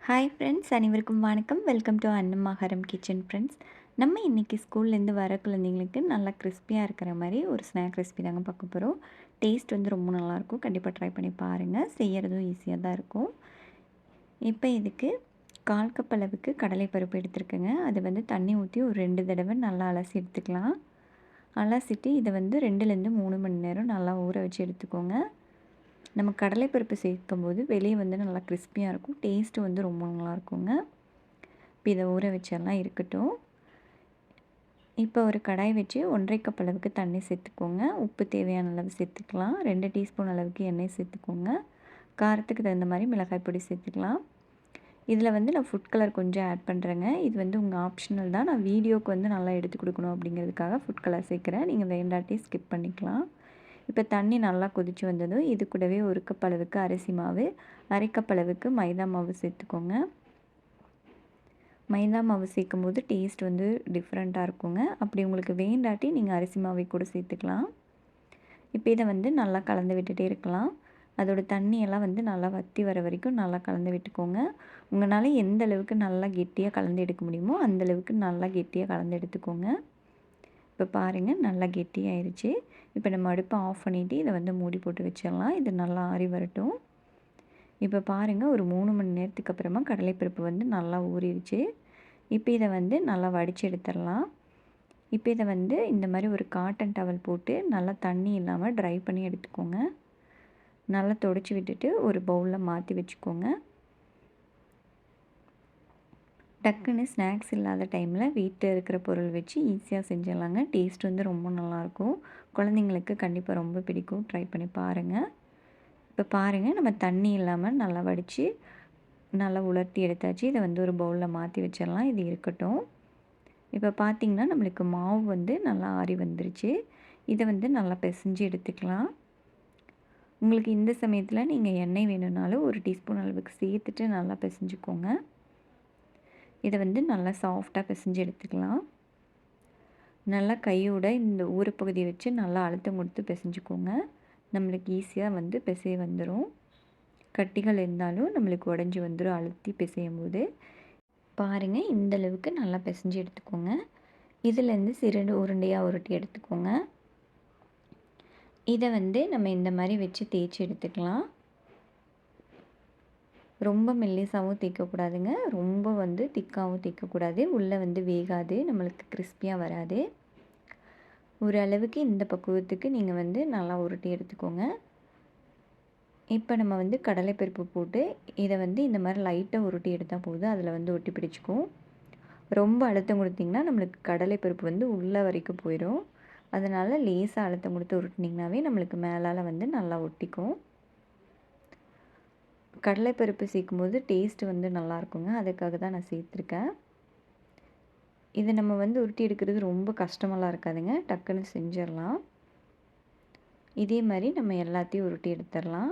Hi friends, அனைவருக்கும் வணக்கம். Welcome to அன்னம் ஆகாரம் கிச்சன் ஃப்ரெண்ட்ஸ். நம்ம இன்றைக்கி ஸ்கூல்லேருந்து வர குழந்தைங்களுக்கு நல்லா கிறிஸ்பியாக இருக்கிற மாதிரி ஒரு ஸ்நாக் ரெசிபி தாங்க பார்க்க போகிறோம். டேஸ்ட் வந்து ரொம்ப நல்லாயிருக்கும். கண்டிப்பாக ட்ரை பண்ணி பாருங்கள். செய்கிறதும் ஈஸியாக தான் இருக்கும். இப்போ இதுக்கு 1/4 கப் அளவுக்கு கடலைப்பருப்பு எடுத்துருக்கேங்க. அது வந்து தண்ணி ஊற்றி ஒரு 2 தடவை நல்லா அலசி எடுத்துக்கலாம். அலசிட்டு இதை வந்து 2லேருந்து 3 மணி நேரம் நல்லா ஊற வச்சு எடுத்துக்கோங்க. நம்ம கடலைப்பருப்பு சேர்க்கும்போது வெளியே வந்து நல்லா கிறிஸ்பியாக இருக்கும். டேஸ்ட்டு வந்து ரொம்ப நல்லாயிருக்குங்க. இப்போ இதை ஊற வச்செல்லாம் இருக்கட்டும். இப்போ ஒரு கடாய் வச்சு 1/2 கப் அளவுக்கு தண்ணி சேர்த்துக்கோங்க. உப்பு தேவையான அளவு சேர்த்துக்கலாம். 2 டீஸ்பூன் அளவுக்கு எண்ணெய் சேர்த்துக்கோங்க. காரத்துக்கு தகுந்த மாதிரி மிளகாய் பொடி சேர்த்துக்கலாம். இதில் வந்து நான் ஃபுட் கலர் கொஞ்சம் ஆட் பண்ணுறேங்க. இது வந்து உங்கள் ஆப்ஷனல் தான். நான் வீடியோவுக்கு வந்து நல்லா எடுத்து கொடுக்கணும் அப்படிங்கிறதுக்காக ஃபுட் கலர் சேர்க்குறேன். நீங்கள் வேண்டாட்டி ஸ்கிப் பண்ணிக்கலாம். இப்போ தண்ணி நல்லா கொதித்து வந்ததும் இது கூடவே 1 கப் அளவுக்கு அரிசி மாவு, 1/2 கப் அளவுக்கு மைதா மாவு சேர்த்துக்கோங்க. மைதா மாவு சேர்க்கும்போது டேஸ்ட் வந்து டிஃப்ரெண்ட்டாக இருக்குங்க. அப்படி உங்களுக்கு வேண்டாட்டி நீங்கள் அரிசி மாவை கூட சேர்த்துக்கலாம். இப்போ இதை வந்து நல்லா கலந்து விட்டுட்டே இருக்கலாம். அதோட தண்ணியெல்லாம் வந்து நல்லா வற்றி வர வரைக்கும் நல்லா கலந்து விட்டுக்கோங்க. உங்களால் எந்த அளவுக்கு நல்லா கெட்டியாக கலந்து எடுக்க முடியுமோ அந்தளவுக்கு நல்லா கெட்டியாக கலந்து எடுத்துக்கோங்க. இப்போ பாருங்கள், நல்லா கெட்டியாயிருச்சு. இப்போ நம்ம அடுப்பை ஆஃப் பண்ணிவிட்டு இதை வந்து மூடி போட்டு வச்சிடலாம். இது நல்லா ஆறி வரட்டும். இப்போ பாருங்கள், ஒரு 3 மணி நேரத்துக்கு அப்புறமா கடலைப்பருப்பு வந்து நல்லா ஊறிடுச்சு. இப்போ இதை வந்து நல்லா வடித்து எடுத்துடலாம். இப்போ இதை வந்து இந்த மாதிரி ஒரு காட்டன் டவல் போட்டு நல்லா தண்ணி இல்லாமல் ட்ரை பண்ணி எடுத்துக்கோங்க. நல்லா துடைச்சி விட்டுட்டு ஒரு பவுலில் மாற்றி வச்சுக்கோங்க. டக்குன்னு ஸ்நாக்ஸ் இல்லாத டைமில் வீட்டில் இருக்கிற பொருள் வச்சு ஈஸியாக செஞ்சிடலாங்க. டேஸ்ட் வந்து ரொம்ப நல்லாயிருக்கும். குழந்தைங்களுக்கு கண்டிப்பாக ரொம்ப பிடிக்கும். ட்ரை பண்ணி பாருங்கள். இப்போ பாருங்கள், நம்ம தண்ணி இல்லாமல் நல்லா வடித்து நல்லா உலர்த்தி எடுத்தாச்சு. இதை வந்து ஒரு பவுலில் மாற்றி வச்சிடலாம். இது இருக்கட்டும். இப்போ பார்த்திங்கன்னா நம்மளுக்கு மாவு வந்து நல்லா ஆறி வந்துருச்சு. இதை வந்து நல்லா பிசைஞ்சு எடுத்துக்கலாம். உங்களுக்கு இந்த சமயத்தில் நீங்கள் எண்ணெய் வேணும்னாலும் 1 டீஸ்பூன் அளவுக்கு சேர்த்துட்டு நல்லா பிசைஞ்சுக்கோங்க. இதை வந்து நல்லா சாஃப்டாக பிசைஞ்சு எடுத்துக்கலாம். நல்லா கையோட இந்த ஊரப்பகுதியை வச்சு நல்லா அழுத்தம் கொடுத்து பிசைஞ்சுக்கோங்க. நம்மளுக்கு ஈஸியாக வந்து பிசைய வந்துடும். கட்டிகள் இருந்தாலும் நம்மளுக்கு உடஞ்சி வந்துடும் அழுத்தி பிசையும் போது. பாருங்கள், இந்தளவுக்கு நல்லா பிசைஞ்சு எடுத்துக்கோங்க. இதிலேருந்து சிறு உருண்டையாக உருட்டி எடுத்துக்கோங்க. இதை வந்து நம்ம இந்த மாதிரி வச்சு தேய்ச்சி எடுத்துக்கலாம். ரொம்ப மெல்லிசாவும் தேய்க்கக்கூடாதுங்க, ரொம்ப வந்து திக்காகவும் தேய்க்கக்கூடாது. உள்ளே வந்து வேகாது, நம்மளுக்கு கிறிஸ்பியாக வராது. ஓரளவுக்கு இந்த பக்குவத்துக்கு நீங்கள் வந்து நல்லா உருட்டி எடுத்துக்கோங்க. இப்போ நம்ம வந்து கடலைப்பருப்பு போட்டு இதை வந்து இந்த மாதிரி லைட்டாக உருட்டி எடுத்தால் போதும். அதில் வந்து ஒட்டி பிடிச்சிக்கும். ரொம்ப அழுத்தம் கொடுத்திங்கன்னா நம்மளுக்கு கடலைப்பருப்பு வந்து உள்ளே வரைக்கும் போயிடும். அதனால் லேசாக அழுத்தம் கொடுத்து உருட்டினிங்கனாவே நம்மளுக்கு மேலால் வந்து நல்லா ஒட்டிக்கும். கடலைப்பருப்பு சேர்க்கும்போது டேஸ்ட்டு வந்து நல்லாயிருக்குங்க. அதுக்காக தான் நான் சேர்த்துருக்கேன். இதை நம்ம வந்து உருட்டி எடுக்கிறது ரொம்ப கஷ்டமெல்லாம் இருக்காதுங்க. டக்குன்னு செஞ்சிடலாம். இதே மாதிரி நம்ம எல்லாத்தையும் உருட்டி எடுத்துடலாம்.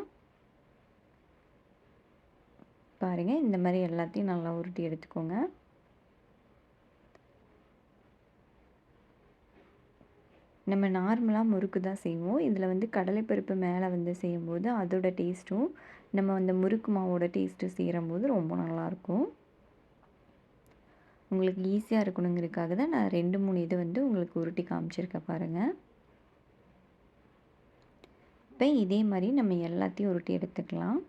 பாருங்கள், இந்த மாதிரி எல்லாத்தையும் நல்லா உருட்டி எடுத்துக்கோங்க. நம்ம நார்மலாக முறுக்கு தான் செய்வோம். இதில் வந்து கடலைப்பருப்பு மேலே வந்து செய்யும்போது அதோட டேஸ்ட்டும் நம்ம அந்த முறுக்கு மாவோட டேஸ்ட்டும் சேரும்போது ரொம்ப நல்லாயிருக்கும். உங்களுக்கு ஈஸியாக இருக்கணுங்கிறதுக்காக தான் நான் 2, 3 இது வந்து உங்களுக்கு உருட்டி காமிச்சிருக்கேன் பாருங்கள். இப்போ இதே மாதிரி நம்ம எல்லாத்தையும் உருட்டி எடுத்துக்கலாம்.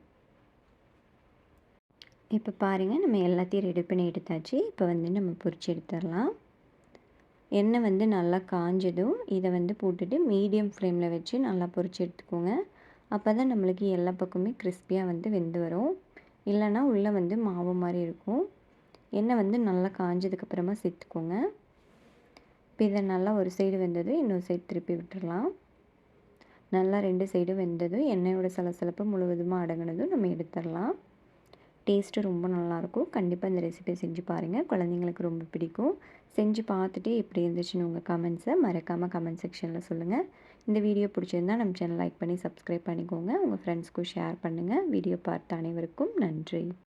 இப்போ பாருங்கள், நம்ம எல்லாத்தையும் ரெடி பண்ணி எடுத்தாச்சு. இப்போ வந்து நம்ம பொரிச்சு எடுத்துடலாம். எண்ணெய் வந்து நல்லா காஞ்சதும் இதை வந்து போட்டுட்டு மீடியம் ஃப்ளேமில் வச்சு நல்லா பொரிச்சு எடுத்துக்கோங்க. அப்போ தான் நம்மளுக்கு எல்லா பக்கமே கிறிஸ்பியாக வந்து வெந்து வரும். இல்லைன்னா உள்ளே வந்து மாவு மாதிரி இருக்கும். எண்ணெய் வந்து நல்லா காஞ்சதுக்கப்புறமா சேர்த்துக்கோங்க. இப்போ இதை நல்லா ஒரு சைடு வெந்ததும் இன்னொரு சைடு திருப்பி விட்டுடலாம். நல்லா 2 சைடும் வெந்ததும் எண்ணெயோட சலசலப்பு முழுவதுமாக அடங்கினதும் நம்ம எடுத்துடலாம். டேஸ்ட்டு ரொம்ப நல்லாயிருக்கும். கண்டிப்பாக இந்த ரெசிபியை செஞ்சு பாருங்கள். குழந்தைங்களுக்கு ரொம்ப பிடிக்கும். செஞ்சு பார்த்துட்டு எப்படி இருந்துச்சுன்னு உங்கள் கமெண்ட்ஸை மறக்காமல் கமெண்ட் செக்ஷனில் சொல்லுங்கள். இந்த வீடியோ பிடிச்சிருந்தால் நம்ம சேனல் லைக் பண்ணி சப்ஸ்கிரைப் பண்ணிக்கோங்க. உங்கள் ஃப்ரெண்ட்ஸ்க்கும் ஷேர் பண்ணுங்கள். வீடியோ பார்த்த அனைவருக்கும் நன்றி.